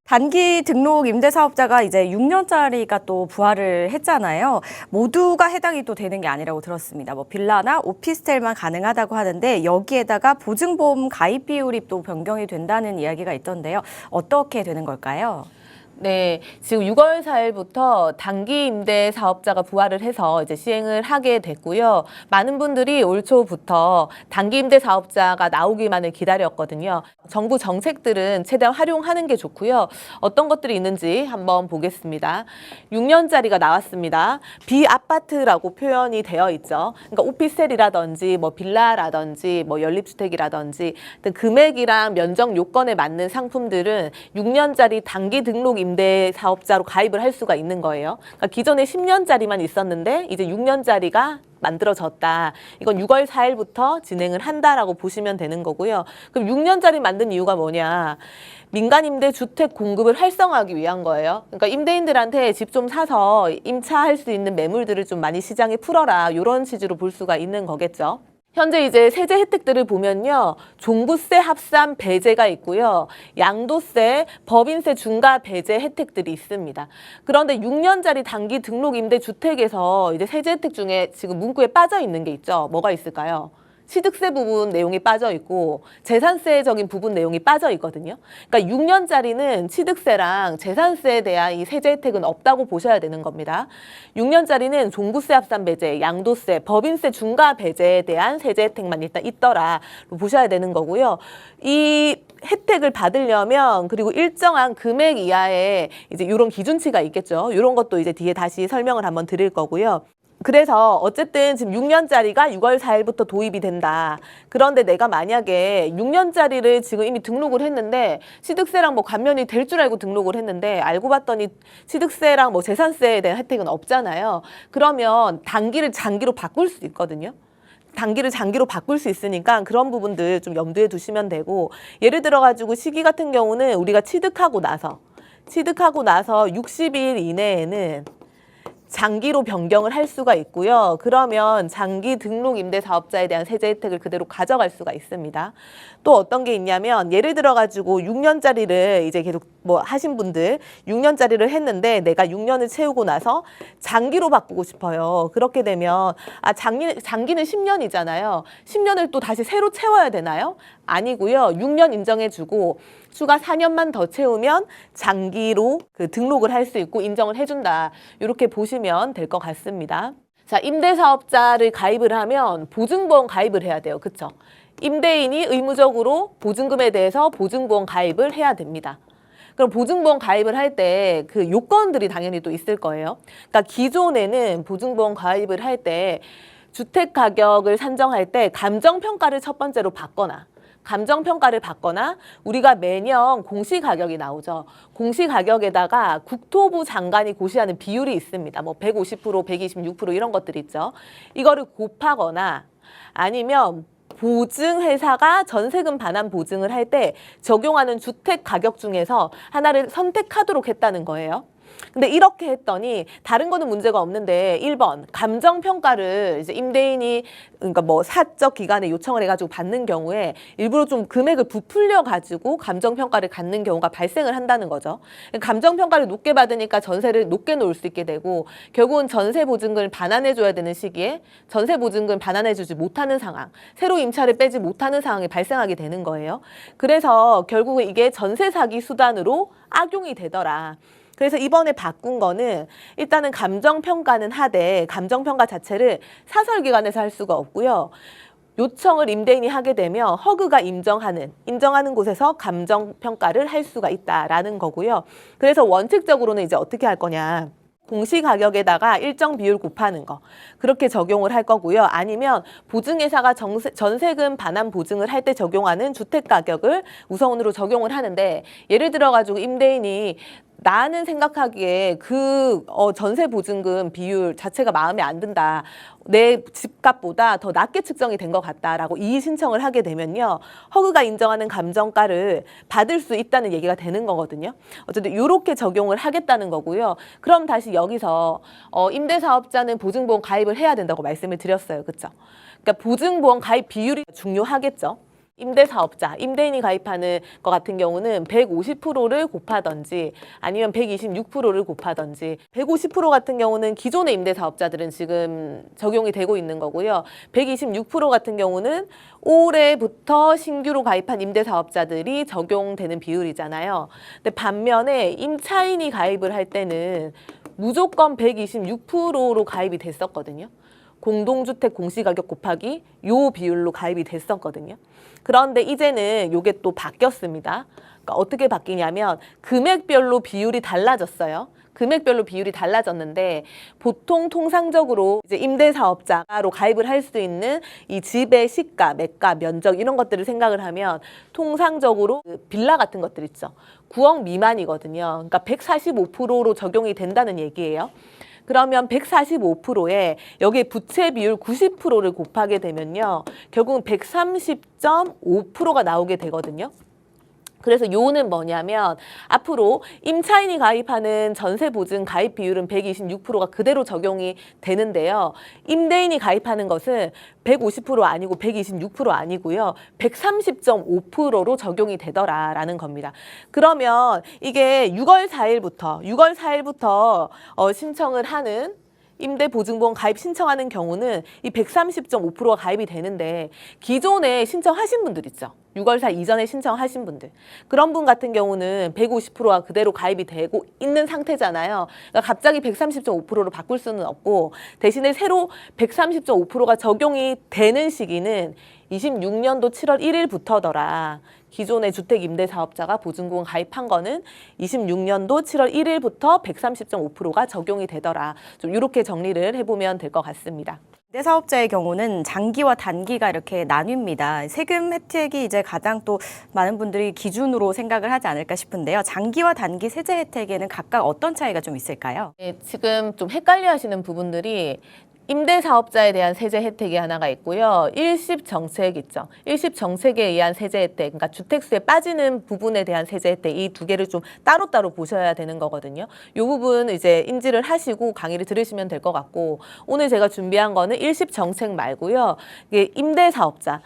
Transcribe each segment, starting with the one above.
단기 등록 임대사업자가 이제 6년짜리가 또 부활을 했잖아요. 모두가 해당이 또 되는 게 아니라고 들었습니다. 뭐 빌라나 오피스텔만 가능하다고 하는데 여기에다가 보증보험 가입 비율이 또 변경이 된다는 이야기가 있던데요. 어떻게 되는 걸까요? 네, 지금 6월 4일부터 단기 임대 사업자가 부활을 해서 이제 시행을 하게 됐고요. 많은 분들이 올 초부터 단기 임대 사업자가 나오기만을 기다렸거든요. 정부 정책들은 최대한 활용하는 게 좋고요. 어떤 것들이 있는지 한번 보겠습니다. 6년짜리가 나왔습니다. 비아파트라고 표현이 되어 있죠. 그러니까 오피스텔이라든지 뭐 빌라라든지 뭐 연립주택이라든지 등 금액이랑 면적 요건에 맞는 상품들은 6년짜리 단기 등록 임대 사업자로 가입을 할 수가 있는 거예요. 그러니까 기존에 10년짜리만 있었는데 이제 6년짜리가 만들어졌다. 이건 6월 4일부터 진행을 한다라고 보시면 되는 거고요. 그럼 6년짜리 만든 이유가 뭐냐? 민간 임대 주택 공급을 활성화하기 위한 거예요. 그러니까 임대인들한테 집 좀 사서 임차할 수 있는 매물들을 좀 많이 시장에 풀어라. 이런 취지로 볼 수가 있는 거겠죠. 현재 이제 세제 혜택들을 보면요. 종부세 합산 배제가 있고요. 양도세, 법인세 중과 배제 혜택들이 있습니다. 그런데 6년짜리 단기 등록 임대 주택에서 이제 세제 혜택 중에 지금 문구에 빠져 있는 게 있죠. 뭐가 있을까요? 취득세 부분 내용이 빠져 있고 재산세적인 부분 내용이 빠져 있거든요. 그러니까 6년짜리는 취득세랑 재산세에 대한 이 세제 혜택은 없다고 보셔야 되는 겁니다. 6년짜리는 종부세 합산 배제, 양도세, 법인세 중과 배제에 대한 세제 혜택만 일단 있더라 보셔야 되는 거고요. 이 혜택을 받으려면 그리고 일정한 금액 이하의 이제 이런 기준치가 있겠죠. 이런 것도 이제 뒤에 다시 설명을 한번 드릴 거고요. 그래서 어쨌든 지금 6년짜리가 6월 4일부터 도입이 된다. 그런데 내가 만약에 6년짜리를 지금 이미 등록을 했는데 취득세랑 뭐 감면이 될 줄 알고 등록을 했는데 알고 봤더니 취득세랑 뭐 재산세에 대한 혜택은 없잖아요. 그러면 단기를 장기로 바꿀 수 있거든요. 단기를 장기로 바꿀 수 있으니까 그런 부분들 좀 염두에 두시면 되고, 예를 들어 가지고 시기 같은 경우는 우리가 취득하고 나서 60일 이내에는 장기로 변경을 할 수가 있고요. 그러면 장기 등록 임대 사업자에 대한 세제 혜택을 그대로 가져갈 수가 있습니다. 또 어떤 게 있냐면 예를 들어 가지고 6년짜리를 이제 계속 뭐 하신 분들 6년짜리를 했는데 내가 6년을 채우고 나서 장기로 바꾸고 싶어요. 그렇게 되면 장기는 10년이잖아요. 10년을 또 다시 새로 채워야 되나요? 아니고요. 6년 인정해주고 추가 4년만 더 채우면 장기로 등록을 할 수 있고 인정을 해준다. 이렇게 보시면 될 것 같습니다. 자, 임대사업자를 가입을 하면 보증보험 가입을 해야 돼요. 그쵸? 임대인이 의무적으로 보증금에 대해서 보증보험 가입을 해야 됩니다. 그럼 보증보험 가입을 할 때 그 요건들이 당연히 또 있을 거예요. 그러니까 기존에는 보증보험 가입을 할 때 주택 가격을 산정할 때 감정평가를 첫 번째로 받거나 우리가 매년 공시가격이 나오죠. 공시가격에다가 국토부 장관이 고시하는 비율이 있습니다. 뭐 150%, 126% 이런 것들이 있죠. 이거를 곱하거나 아니면 보증회사가 전세금 반환 보증을 할 때 적용하는 주택 가격 중에서 하나를 선택하도록 했다는 거예요. 근데 이렇게 했더니 다른 거는 문제가 없는데 1번 감정평가를 이제 임대인이 그러니까 뭐 사적 기관에 요청을 해가지고 받는 경우에 일부러 좀 금액을 부풀려 가지고 감정평가를 갖는 경우가 발생을 한다는 거죠. 감정평가를 높게 받으니까 전세를 높게 놓을 수 있게 되고 결국은 전세보증금을 반환해줘야 되는 시기에 전세보증금을 반환해주지 못하는 상황, 새로 임차를 빼지 못하는 상황이 발생하게 되는 거예요. 그래서 결국은 이게 전세 사기 수단으로 악용이 되더라. 그래서 이번에 바꾼 거는 일단은 감정평가는 하되 감정평가 자체를 사설기관에서 할 수가 없고요. 요청을 임대인이 하게 되면 허그가 인정하는 곳에서 감정평가를 할 수가 있다라는 거고요. 그래서 원칙적으로는 이제 어떻게 할 거냐. 공시가격에다가 일정 비율 곱하는 거 그렇게 적용을 할 거고요. 아니면 보증회사가 전세금 반환 보증을 할 때 적용하는 주택가격을 우선으로 적용을 하는데 예를 들어 가지고 임대인이 나는 생각하기에 전세 보증금 비율 자체가 마음에 안 든다. 내 집값보다 더 낮게 측정이 된 것 같다라고 이의 신청을 하게 되면요. 허그가 인정하는 감정가를 받을 수 있다는 얘기가 되는 거거든요. 어쨌든 이렇게 적용을 하겠다는 거고요. 그럼 다시 여기서 임대사업자는 보증보험 가입을 해야 된다고 말씀을 드렸어요. 그렇죠? 그러니까 보증보험 가입 비율이 중요하겠죠. 임대사업자, 임대인이 가입하는 것 같은 경우는 150%를 곱하던지 아니면 126%를 곱하던지 150% 같은 경우는 기존의 임대사업자들은 지금 적용이 되고 있는 거고요. 126% 같은 경우는 올해부터 신규로 가입한 임대사업자들이 적용되는 비율이잖아요. 근데 반면에 임차인이 가입을 할 때는 무조건 126%로 가입이 됐었거든요. 공동주택 공시가격 곱하기 요 비율로 가입이 됐었거든요. 그런데 이제는 요게 또 바뀌었습니다. 그러니까 어떻게 바뀌냐면 금액별로 비율이 달라졌어요. 금액별로 비율이 달라졌는데 보통 통상적으로 이제 임대사업자로 가입을 할 수 있는 이 집의 시가, 매가, 면적 이런 것들을 생각을 하면 통상적으로 그 빌라 같은 것들 있죠. 9억 미만이거든요. 그러니까 145%로 적용이 된다는 얘기예요. 그러면 145%에 여기에 부채 비율 90%를 곱하게 되면요. 결국은 130.5%가 나오게 되거든요. 그래서 요는 뭐냐면 앞으로 임차인이 가입하는 전세보증 가입 비율은 126%가 그대로 적용이 되는데요. 임대인이 가입하는 것은 150% 아니고 126% 아니고요. 130.5%로 적용이 되더라라는 겁니다. 그러면 이게 6월 4일부터 신청을 하는 임대보증보험 가입 신청하는 경우는 이 130.5%가 가입이 되는데 기존에 신청하신 분들 있죠. 6월 4일 이전에 신청하신 분들. 그런 분 같은 경우는 150%가 그대로 가입이 되고 있는 상태잖아요. 그러니까 갑자기 130.5%로 바꿀 수는 없고 대신에 새로 130.5%가 적용이 되는 시기는 26년도 7월 1일부터더라. 기존의 주택임대사업자가 보증보험 가입한 거는 26년도 7월 1일부터 130.5%가 적용이 되더라. 좀 이렇게 정리를 해보면 될 것 같습니다. 임대사업자의 경우는 장기와 단기가 이렇게 나뉩니다. 세금 혜택이 이제 가장 또 많은 분들이 기준으로 생각을 하지 않을까 싶은데요. 장기와 단기 세제 혜택에는 각각 어떤 차이가 좀 있을까요? 네, 지금 좀 헷갈려 하시는 부분들이 임대사업자에 대한 세제 혜택이 하나가 있고요. 일십 정책 있죠. 일십 정책에 의한 세제 혜택, 그러니까 주택수에 빠지는 부분에 대한 세제 혜택, 이 두 개를 좀 따로따로 보셔야 되는 거거든요. 이 부분 이제 인지를 하시고 강의를 들으시면 될 것 같고, 오늘 제가 준비한 거는 일십 정책 말고요. 이게 임대사업자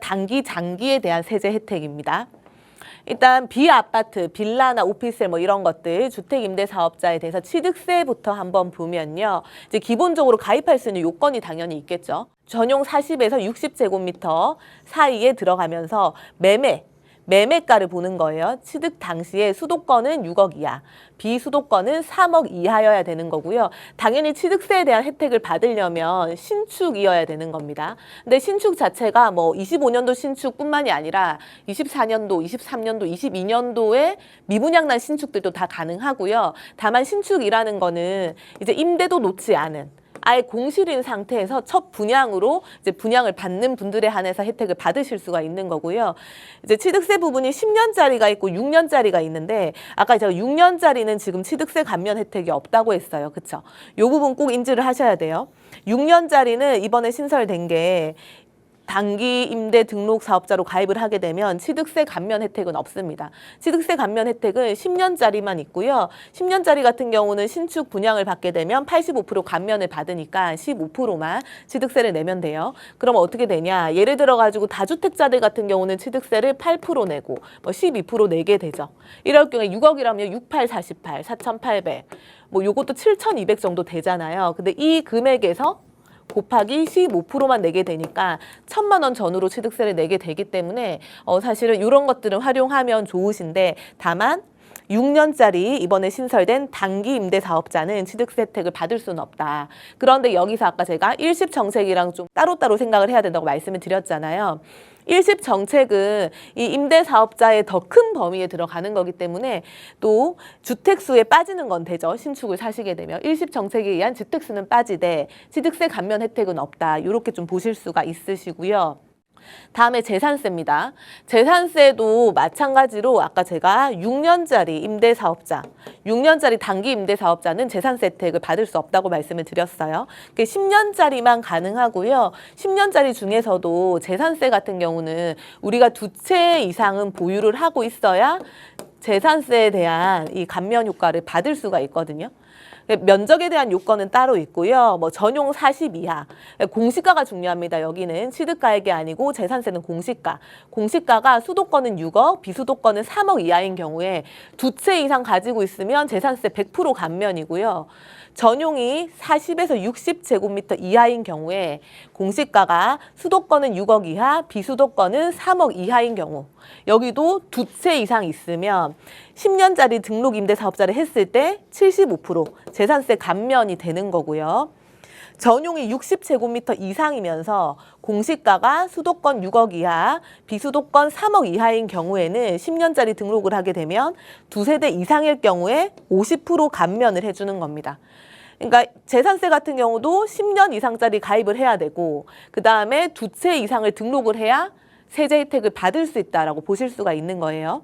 단기, 장기에 대한 세제 혜택입니다. 일단 비아파트, 빌라나 오피스텔 뭐 이런 것들 주택임대사업자에 대해서 취득세부터 한번 보면요. 이제 기본적으로 가입할 수 있는 요건이 당연히 있겠죠. 전용 40에서 60제곱미터 사이에 들어가면서 매매가를 보는 거예요. 취득 당시에 수도권은 6억 이하, 비수도권은 3억 이하여야 되는 거고요. 당연히 취득세에 대한 혜택을 받으려면 신축이어야 되는 겁니다. 근데 신축 자체가 뭐 25년도 신축뿐만이 아니라 24년도, 23년도, 22년도에 미분양난 신축들도 다 가능하고요. 다만 신축이라는 거는 이제 임대도 놓지 않은 아예 공실인 상태에서 첫 분양으로 이제 분양을 받는 분들에 한해서 혜택을 받으실 수가 있는 거고요. 이제 취득세 부분이 10년짜리가 있고 6년짜리가 있는데 아까 제가 6년짜리는 지금 취득세 감면 혜택이 없다고 했어요. 그렇죠? 이 부분 꼭 인지를 하셔야 돼요. 6년짜리는 이번에 신설된 게 단기 임대 등록 사업자로 가입을 하게 되면 취득세 감면 혜택은 없습니다. 취득세 감면 혜택은 10년짜리만 있고요. 10년짜리 같은 경우는 신축 분양을 받게 되면 85% 감면을 받으니까 15%만 취득세를 내면 돼요. 그럼 어떻게 되냐? 예를 들어 가지고 다주택자들 같은 경우는 취득세를 8% 내고 뭐 12% 내게 되죠. 이럴 경우에 6억이라면 68, 48, 4,800. 뭐 요것도 7,200 정도 되잖아요. 근데 이 금액에서 곱하기 15%만 내게 되니까 1,000만 원 전후로 취득세를 내게 되기 때문에 사실은 이런 것들은 활용하면 좋으신데 다만 6년짜리 이번에 신설된 단기 임대 사업자는 취득세 혜택을 받을 수는 없다. 그런데 여기서 아까 제가 일십 정책이랑 좀 따로따로 생각을 해야 된다고 말씀을 드렸잖아요. 일십 정책은 이 임대 사업자의 더 큰 범위에 들어가는 거기 때문에 또 주택수에 빠지는 건 되죠. 신축을 사시게 되면 일십 정책에 의한 주택수는 빠지되 취득세 감면 혜택은 없다. 이렇게 좀 보실 수가 있으시고요. 다음에 재산세입니다. 재산세도 마찬가지로 아까 제가 6년짜리 임대사업자, 6년짜리 단기 임대사업자는 재산세 혜택을 받을 수 없다고 말씀을 드렸어요. 10년짜리만 가능하고요. 10년짜리 중에서도 재산세 같은 경우는 우리가 2채 이상은 보유를 하고 있어야 재산세에 대한 이 감면 효과를 받을 수가 있거든요. 면적에 대한 요건은 따로 있고요. 뭐 전용 40 이하. 공시가가 중요합니다. 여기는 취득가액이 아니고 재산세는 공시가. 공시가가 수도권은 6억, 비수도권은 3억 이하인 경우에 두 채 이상 가지고 있으면 재산세 100% 감면이고요. 전용이 40에서 60제곱미터 이하인 경우에 공시가가 수도권은 6억 이하, 비수도권은 3억 이하인 경우 여기도 두 채 이상 있으면 10년짜리 등록 임대사업자를 했을 때 75% 재산세 감면이 되는 거고요. 전용이 60제곱미터 이상이면서 공시가가 수도권 6억 이하, 비수도권 3억 이하인 경우에는 10년짜리 등록을 하게 되면 두 세대 이상일 경우에 50% 감면을 해주는 겁니다. 그러니까 재산세 같은 경우도 10년 이상짜리 가입을 해야 되고 그 다음에 두 채 이상을 등록을 해야 세제 혜택을 받을 수 있다라고 보실 수가 있는 거예요.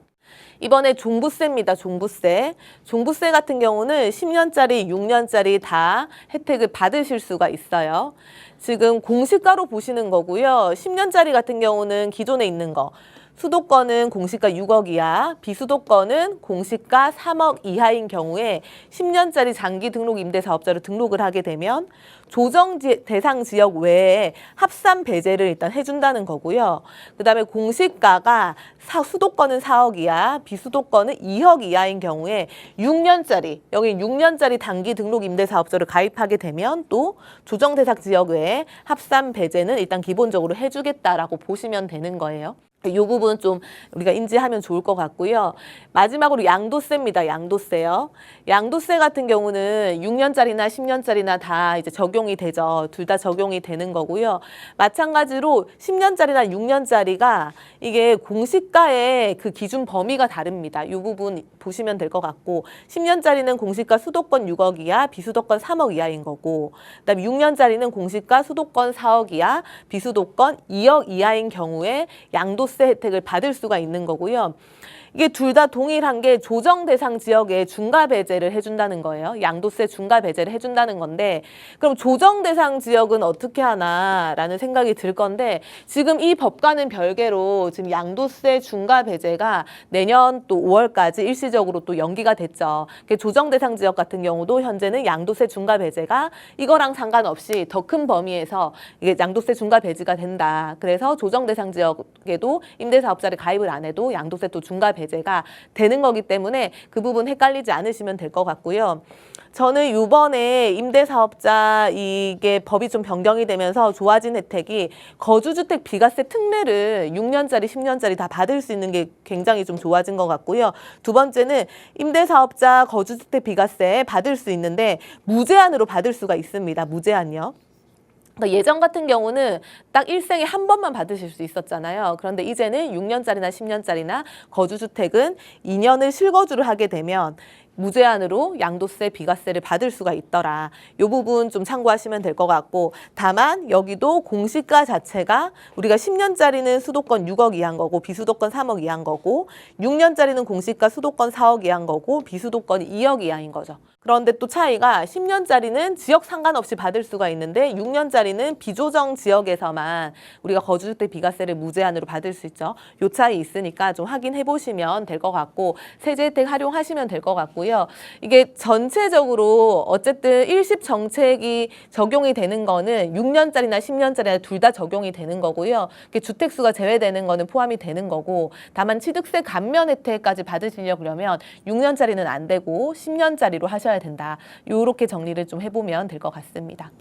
이번에 종부세입니다. 종부세. 종부세 같은 경우는 10년짜리, 6년짜리 다 혜택을 받으실 수가 있어요. 지금 공시가로 보시는 거고요. 10년짜리 같은 경우는 기존에 있는 거. 수도권은 공시가 6억 이하, 비수도권은 공시가 3억 이하인 경우에 10년짜리 장기 등록 임대사업자로 등록을 하게 되면 조정 대상 지역 외에 합산 배제를 일단 해준다는 거고요. 그다음에 공시가가 수도권은 4억 이하, 비수도권은 2억 이하인 경우에 6년짜리, 여기 6년짜리 단기 등록 임대사업자를 가입하게 되면 또 조정 대상 지역 외에 합산 배제는 일단 기본적으로 해주겠다라고 보시면 되는 거예요. 이 부분 좀 우리가 인지하면 좋을 것 같고요. 마지막으로 양도세입니다. 양도세요. 양도세 같은 경우는 6년짜리나 10년짜리나 다 이제 적용이 되죠. 둘 다 적용이 되는 거고요. 마찬가지로 10년짜리나 6년짜리가 이게 공시가의 그 기준 범위가 다릅니다. 이 부분 보시면 될 것 같고 10년짜리는 공시가 수도권 6억 이하, 비수도권 3억 이하인 거고 그다음에 6년짜리는 공시가 수도권 4억 이하, 비수도권 2억 이하인 경우에 양도세 혜택을 받을 수가 있는 거고요. 이게 둘 다 동일한 게 조정 대상 지역에 중과 배제를 해준다는 거예요. 양도세 중과 배제를 해준다는 건데 그럼 조정 대상 지역은 어떻게 하나라는 생각이 들 건데 지금 이 법과는 별개로 지금 양도세 중과 배제가 내년 또 5월까지 일시적으로 또 연기가 됐죠. 조정 대상 지역 같은 경우도 현재는 양도세 중과 배제가 이거랑 상관없이 더 큰 범위에서 이게 양도세 중과 배제가 된다. 그래서 조정 대상 지역에도 임대사업자를 가입을 안 해도 양도세 또 중과 배제가 되는 거기 때문에 그 부분 헷갈리지 않으시면 될 것 같고요. 저는 이번에 임대사업자 이게 법이 좀 변경이 되면서 좋아진 혜택이 거주주택 비과세 특례를 6년짜리, 10년짜리 다 받을 수 있는 게 굉장히 좀 좋아진 것 같고요. 두 번째는 임대사업자 거주주택 비과세 받을 수 있는데 무제한으로 받을 수가 있습니다. 무제한요. 그러니까 예전 같은 경우는 딱 일생에 한 번만 받으실 수 있었잖아요. 그런데 이제는 6년짜리나 10년짜리나 거주주택은 2년을 실거주를 하게 되면 무제한으로 양도세, 비과세를 받을 수가 있더라. 이 부분 좀 참고하시면 될 것 같고 다만 여기도 공시가 자체가 우리가 10년짜리는 수도권 6억 이하인 거고 비수도권 3억 이하인 거고 6년짜리는 공시가 수도권 4억 이하인 거고 비수도권이 2억 이하인 거죠. 그런데 또 차이가 10년짜리는 지역 상관없이 받을 수가 있는데 6년짜리는 비조정 지역에서만 우리가 거주주택 비과세를 무제한으로 받을 수 있죠. 요 차이 있으니까 좀 확인해 보시면 될 것 같고 세제 혜택 활용하시면 될 것 같고요. 이게 전체적으로 어쨌든 일십 정책이 적용이 되는 거는 6년짜리나 10년짜리나 둘 다 적용이 되는 거고요. 주택수가 제외되는 거는 포함이 되는 거고 다만 취득세 감면 혜택까지 받으시려고 그러면 6년짜리는 안 되고 10년짜리로 하셔야 된다. 이렇게 정리를 좀 해보면 될 것 같습니다.